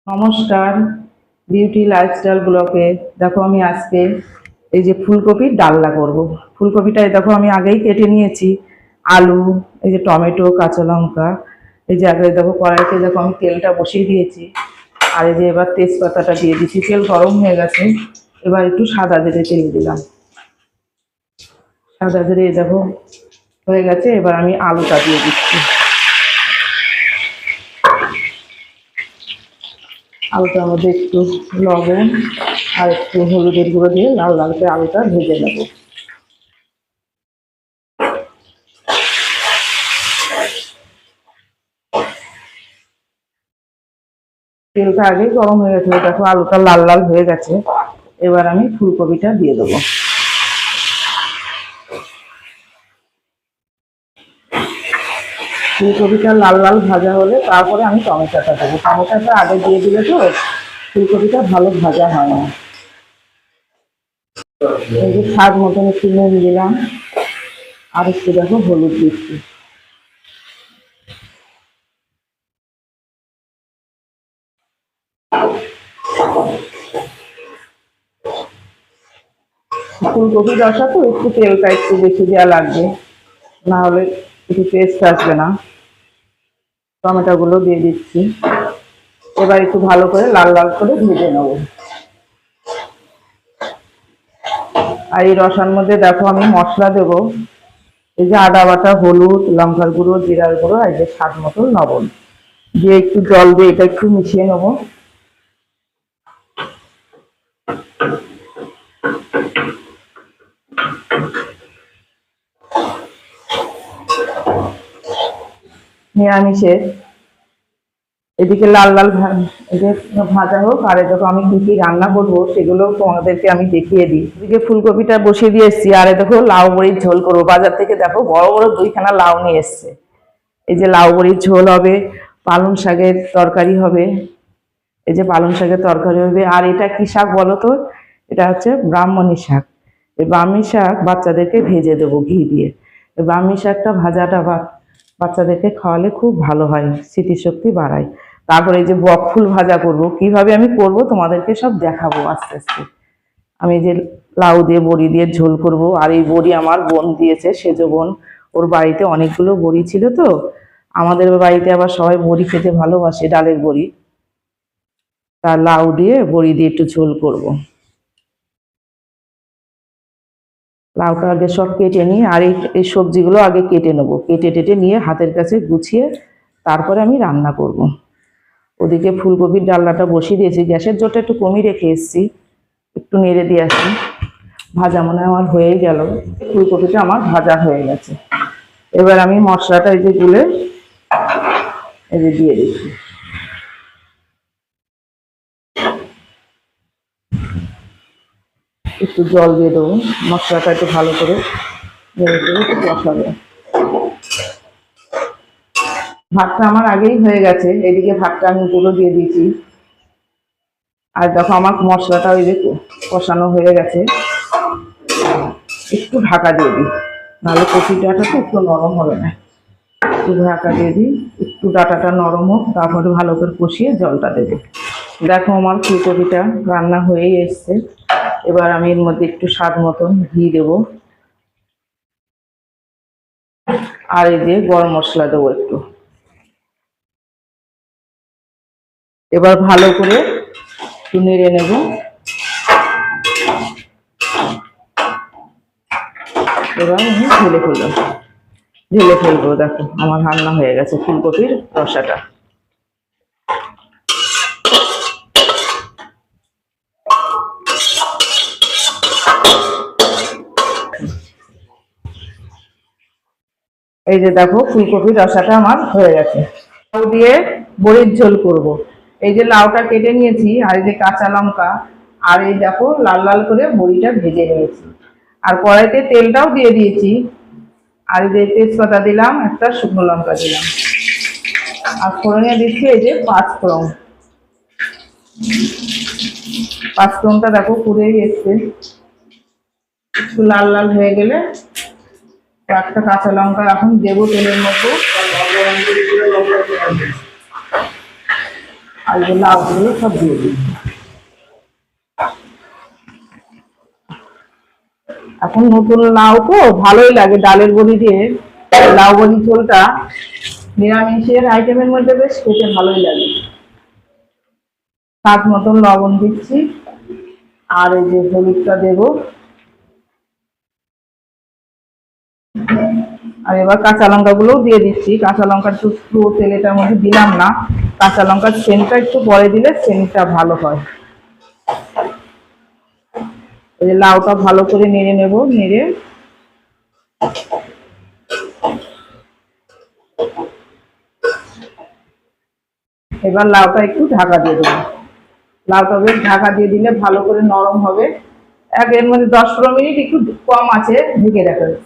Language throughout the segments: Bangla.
নমস্কার, বিউটি লাইফস্টাইল ব্লগে। দেখো আমি আজকে এই যে ফুলকপির ডালনা করব। ফুলকপিটা দেখো আমি আগেই কেটে নিয়েছি। আলু, এই যে টমেটো, কাঁচা লঙ্কা, এই যে আগে দেখো কড়াইতে দেখো আমি তেলটা বসিয়ে দিয়েছি। আর এই যে এবার তেজপাতাটা দিয়ে দিচ্ছি। তেল গরম হয়ে গেছে, এবার একটু সাদা জিরে তেল দিলাম। সাদা জিরে দেখো হয়ে গেছে, এবার আমি আলুটা দিয়ে দিচ্ছি। আলুটার মধ্যে একটু লবণ আর একটু হলুদের গুঁড়ো দিয়ে লাল লাল করে আলুটা ভেজে নেব। তেলটা আগেই গরম হয়ে গেছে, দেখো আলুটা লাল লাল হয়ে গেছে। এবার আমি ফুলকপিটা দিয়ে দেবো। ফুলকপিটা লাল লাল ভাজা হলে তারপরে আমি টমেটোটা দেবো। টমেটোটা আগে দিয়ে দিলে তো ফুলকপিটা ভালো ভাজা হয় না। এই যে স্বাদ মতন একটু নুন দিলাম, আর একটু দেখো হলুদ দিচ্ছি। ফুলকপি রসা তো একটু তেলটা একটু বেশি দেওয়া লাগবে, না হলে একটু টেস্ট আসবে না। টমেটো গুলো দিয়ে দিচ্ছি। এবার একটু ভালো করে লাল লাল করে ভেজে নেবো। আর এই রসার মধ্যে দেখো আমি মশলা দেবো। এই যে আদা বাটা, হলুদ, লঙ্কার গুঁড়ো, জিরার গুঁড়ো, আর যে স্বাদ মতো লবণ দিয়ে একটু জল দিয়ে এটা একটু মিশিয়ে নেবো। নিরামিষের এদিকে লাল লাল ভাজা হোক, আর দেখো আমি কি কি রান্না করবো সেগুলো তোমাদেরকে আমি দেখিয়ে দিই। এদিকে ফুলকপিটা বসিয়ে দিয়ে এসছি, আর দেখো লাউ বড়ির ঝোল করবো। বাজার থেকে দেখো বড় বড় দুইখানা লাউ নিয়ে এসছে। এই যে লাউ বড়ির ঝোল হবে, পালং শাকের তরকারি হবে। এই যে পালং শাকের তরকারি হবে। আর এটা কি শাক বলো তো? এটা হচ্ছে ব্রাহ্মণী শাক। এই ব্রাহ্মী শাক বাচ্চাদেরকে ভেজে দেবো ঘি দিয়ে। এই ব্রাহ্মী শাকটা ভাজাটা বাচ্চাদেরকে খাওয়ালে খুব ভালো হয়, স্মৃতিশক্তি বাড়ায়। তারপরে এই যে বক ফুল ভাজা করব, কিভাবে আমি করব তোমাদেরকে সব দেখাবো আস্তে আস্তে। আমি যে লাউ দিয়ে বড়ি দিয়ে ঝোল করব। আর এই বড়ি আমার বোন দিয়েছে, সেজ বোন। ওর বাড়িতে অনেকগুলো বড়ি ছিল তো। আমাদের বাড়িতে আবার সবাই বড়ি খেতে ভালোবাসে, ডালের বড়ি। তা লাউ দিয়ে বড়ি দিয়ে একটু ঝোল করব। লাউটা আগে সব কেটে নিয়ে, আর এই সবজিগুলো আগে কেটে নেবো। কেটে টেটে নিয়ে হাতের কাছে গুছিয়ে তারপরে আমি রান্না করব। ওদিকে ফুলকপির ডালনাটা বসিয়ে দিয়েছি। গ্যাসের জোরটা একটু কমিয়ে রেখে এসেছি, একটু নেড়ে দিয়ে আসি। ভাজা মনে হয় আমার হয়েই গেল। ফুলকপিটা আমার ভাজা হয়ে গেছে। এবার আমি মশলাটা এই যে গুলে এই যে দিয়ে দিচ্ছি। একটু জল দিয়ে দেবো, মশলাটা একটু ভালো করে নেড়ে চেড়ে একটু কষাবো। ভাতটা আমার আগেই হয়ে গেছে, এদিকে ভাতটা আমি পুরো দিয়ে দিয়েছি। আর দেখো আমার মশলাটা ওই যে কষানো হয়ে গেছে। একটু ঢাকা দিয়ে দিই, নাহলে কপি ডাঁটা তো একটু নরম হবে না। একটু ঢাকা দিয়ে দিই, একটু ডাঁটাটা নরম হোক, তারপরে ভালো করে কষিয়ে জলটা দেবে। দেখো আমার ফুলকপিটা রান্না হয়েই এসছে। এবার আমি এর মধ্যে একটু স্বাদ মতন ঘি দেবো, আর এই যে গরম মশলা দেবো একটু। এবার ভালো করে একটু নেড়ে নেব। এবার আমি ঢেলে ফেলবো। দেখো আমার রান্না হয়ে গেছে ফুলকপির রসাটা। এই যে দেখো ফুলকপির রসাটা আমার হয়ে গেছে। লাউ দিয়ে বড়ির ঝোল করব। এই যে লাউটা কেটে নিয়েছি, আর এই যে কাঁচা লঙ্কা, আর এই দেখো লাল লাল করে বড়িটা ভেজে নিয়েছি। আর কড়াইতে তেলটাও দিয়ে দিয়েছি। আর এই যে তেজপাতা দিলাম, একটা শুকনো লঙ্কা দিলাম, আর ফোড়নে দিচ্ছি এই যে পাঁচফোড়ন। পাঁচফোড়নটা দেখো পুড়েই এসছে। একটু লাল লাল হয়ে গেলে একটা কাঁচা লঙ্কা এখন দেবো তেলের মধ্যে। আর এই লাউগুলো সব দিয়ে দিই। এখন নতুন লাউ তো ভালোই লাগে ডালের বড়ি দিয়ে। লাউ বড়ি ঝোলটা নিরামিষের আইটেমের মধ্যে বেশ খেতে ভালোই লাগে। স্বাদ মতন লবণ দিচ্ছি, আর এই যে হলুদটা দেবো। আর এবার কাঁচা লঙ্কা গুলোও দিয়ে দিচ্ছি। কাঁচা লঙ্কা একটু তেলেটার মধ্যে দিলাম না, কাঁচা লঙ্কার সেন্টটা একটু পরে দিলে সেন্টটা ভালো হয়। এই যে লাউটা ভালো করে নেড়ে নেব, নেড়ে এবার লাউটা একটু ঢাকা দিয়ে দেবো। লাউটা বেশ ঢাকা দিয়ে দিলে ভালো করে নরম হবে। এর মধ্যে 10-15 মিনিট একটু কম আছে ঢেকে রাখবে,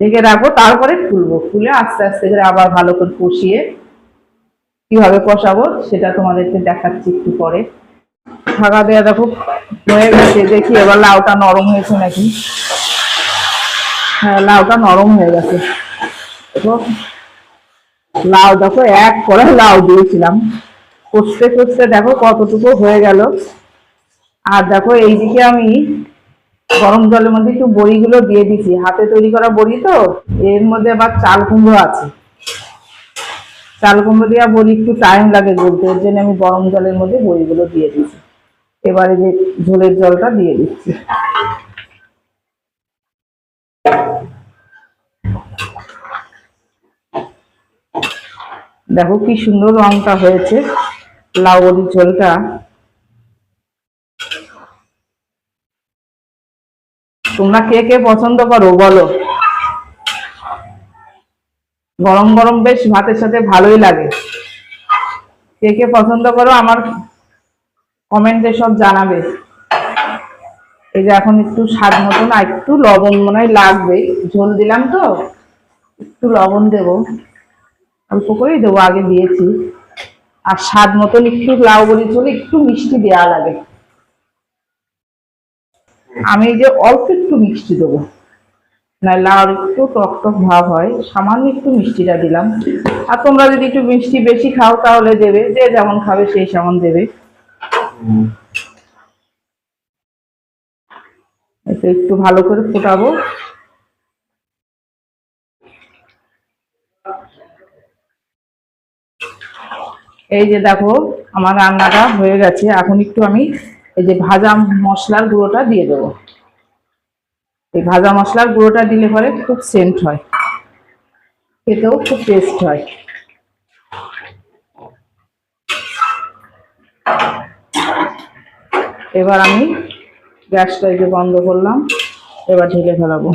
ঢেকে রাখবো, তারপরে খুলবো। খুলে আস্তে আস্তে করে আবার ভালো করে কষিয়ে কিভাবে কষাবো সেটা তোমাদেরকে দেখাচ্ছি একটু পরে। ঢাকা দেওয়া দেখো হয়ে গেছে, দেখি এবার লাউটা নরম হয়েছে নাকি। হ্যাঁ, লাউটা নরম হয়ে গেছে। লাউ দেখো এক করে লাউ দিয়েছিলাম, কষতে কষতে দেখো কতটুকু হয়ে গেল। আর দেখো এইদিকে আমি গরম জলের মধ্যে একটু বড়িগুলো দিয়ে দিচ্ছি, হাতে তৈরি করা বড়ি তো। এর মধ্যে আবার চাল কুমড়ো আছে, চাল কুমড়ো দেওয়া বড়ি একটু টাইম লাগে গলতে, এর জন্য আমি গরম জলের মধ্যে বড়িগুলো দিয়ে দিচ্ছি। এবারে যে ঝোলের জলটা দিয়ে দিচ্ছি। দেখো কি সুন্দর রংটা হয়েছে লাউ বড়ির ঝোলটা। তোমরা কে কে পছন্দ করো বলো? গরম গরম বেশ ভাতের সাথে ভালোই লাগে। কে কে পছন্দ করো আমার কমেন্টে সব জানাবে। এই যে এখন একটু স্বাদ মতন আর একটু লবণ মনে হয় লাগবে, ঝোল দিলাম তো একটু লবণ দেবো, অল্প করেই দেবো, আগে দিয়েছি। আর স্বাদ মতন একটু লাউ বড়ি ঝোলে একটু মিষ্টি দেওয়া লাগে। আমি এই যে অল্প একটু মিষ্টি দেবো, না লাউ একটু টক টক ভাব হয়, সামান্য একটু মিষ্টিটা দিলাম। আর তোমরা যদি একটু মিষ্টি বেশি খাও তাহলে দেবে, যে যেমন খাবে সেই সেমন দেবে। এটা একটু ভালো করে ফোটাবো। এই যে দেখো আমার রান্নাটা হয়ে গেছে। এখন একটু আমি এই যে ভাজা মশলার গুঁড়োটা দিয়ে দেবো। এই ভাজা মশলার গুঁড়োটা দিলে পরে খুব সেন্ট হয়, খেতেও খুব টেস্ট হয়। এবার আমি গ্যাসটা এই যে বন্ধ করলাম, এবার ঢেলে ফেলাবো।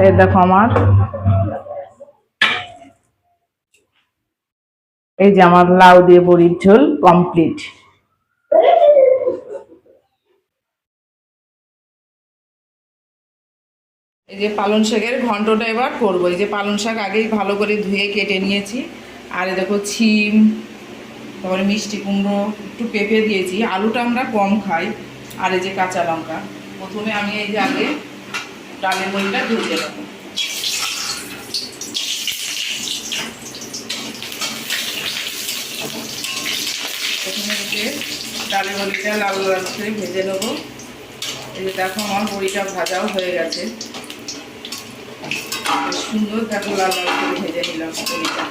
এই দেখো আমার এই যে আমার লাউ দিয়ে বড়ির ঝোল কমপ্লিট। এই যে পালং শাকের ঘন্টটা এবার করবো। এই যে পালং শাক আগেই ভালো করে ধুয়ে কেটে নিয়েছি। আর এই দেখো ছিম, তারপরে মিষ্টি কুমড়ো, একটু পেঁপে দিয়েছি, আলুটা আমরা কম খাই। আর এই যে কাঁচা লঙ্কা। প্রথমে আমি এই যে আগে ডালের বড়িটা ভেজে নেবো। প্রথমে এই যে ডালের বড়িটা লাল লাল করে ভেজে নেবো। এই যে দেখো আমার বড়িটা ভাজাও হয়ে গেছে, সুন্দর দেখো লাল লাল করে ভেজে নিলাম বড়িটা।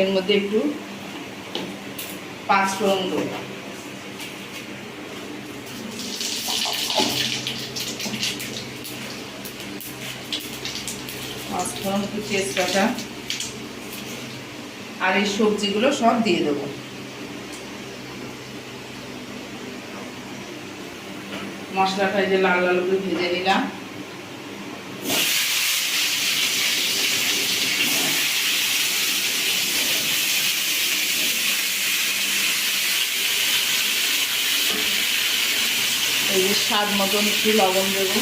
এর মধ্যে একটু 5 ফোড়ন দেবো। পাঁচফোড়ন, একটু তেজপাতা, আর এই সবজিগুলো সব দিয়ে দেবো। মশলাটা এই যে লাল লাল করে ভেজে নিলাম। স্বাদ মতন একটু লবণ দেবো।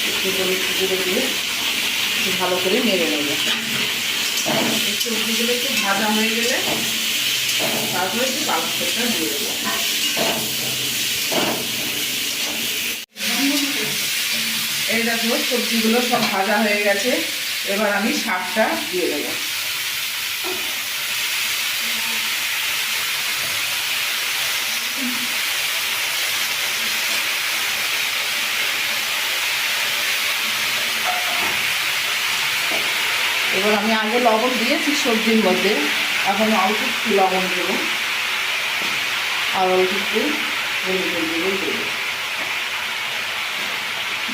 একটু হলুদ গুঁড়ো দিয়ে একটু ভালো করে নেড়ে নেবো। সবজিগুলো একটু ভাজা হয়ে গেলে তারপরে একটু পালং শাকটা দিয়ে দেবো। এই দেখো সবজিগুলো সব ভাজা হয়ে গেছে, এবার আমি শাকটা দিয়ে দেবো। এবার আমি আগে লবণ দিয়েছি সবজির মধ্যে, এখন অল্প একটু লবণ দেবো আর অল্প একটু হলুদ দেবো।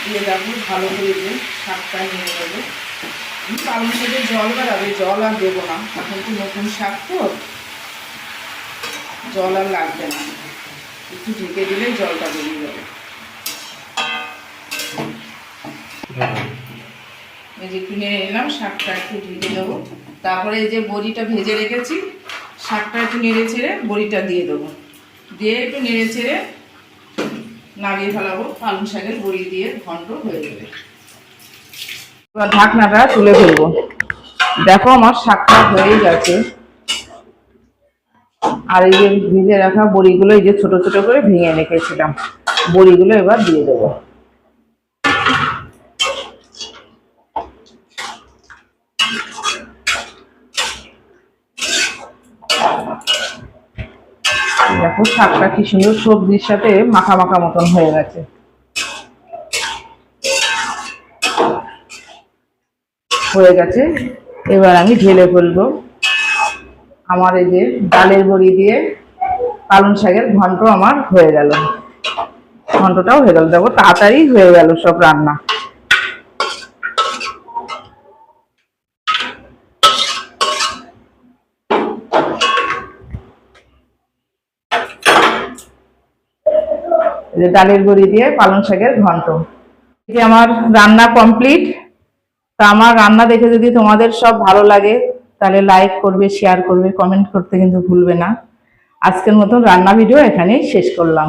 দিয়ে দেখো ভালো করে যে শাকটা নিয়ে নেবো। পালং শাকে জল বেড়াবে, জল আর দেবো না, এখন তো নতুন শাক তো জল আর লাগবে না, একটু ঢেকে দিলে জলটা বেরিয়ে যাবে। এই যে একটু নেড়ে নিলাম, শাকটা একটু ঢেকে দেবো। তারপরে এই যে বড়িটা ভেজে রেখেছি, শাকটা একটু নেড়ে ছেড়ে বড়িটা দিয়ে দেবো, দিয়ে একটু নেড়ে ছেড়ে নামিয়ে ফেলাবো। পালং শাকের বড়ি দিয়ে ঘন্ট হয়ে যাবে। এবার ঢাকনাটা তুলে ফেলবো। দেখো আমার শাকটা হয়ে গেছে। আর এই যে ভেজে রাখা বড়িগুলো এই যে ছোট ছোট করে ভেঙে রেখেছিলাম, বড়িগুলো এবার দিয়ে দেবো। দেখো শাকটা কি সুন্দর সবজির সাথে মাখা মাখা মতন হয়ে গেছে। এবার আমি ঢেলে ফেলবো। আমার এই যে ডালের বড়ি দিয়ে পালং শাকের ঘন্ট আমার হয়ে গেল। ঘন্টটাও হয়ে গেল, দেখো তাড়াতাড়ি হয়ে গেল সব রান্না। ডালের বড়ি দিয়ে পালং শাকের ঘন্ট, এই যে আমার রান্না কমপ্লিট। তা আমার রান্না দেখে যদি তোমাদের সব ভালো লাগে তাহলে লাইক করবে, শেয়ার করবে, কমেন্ট করতে কিন্তু ভুলবে না। আজকের মতন রান্না ভিডিও এখানেই শেষ করলাম।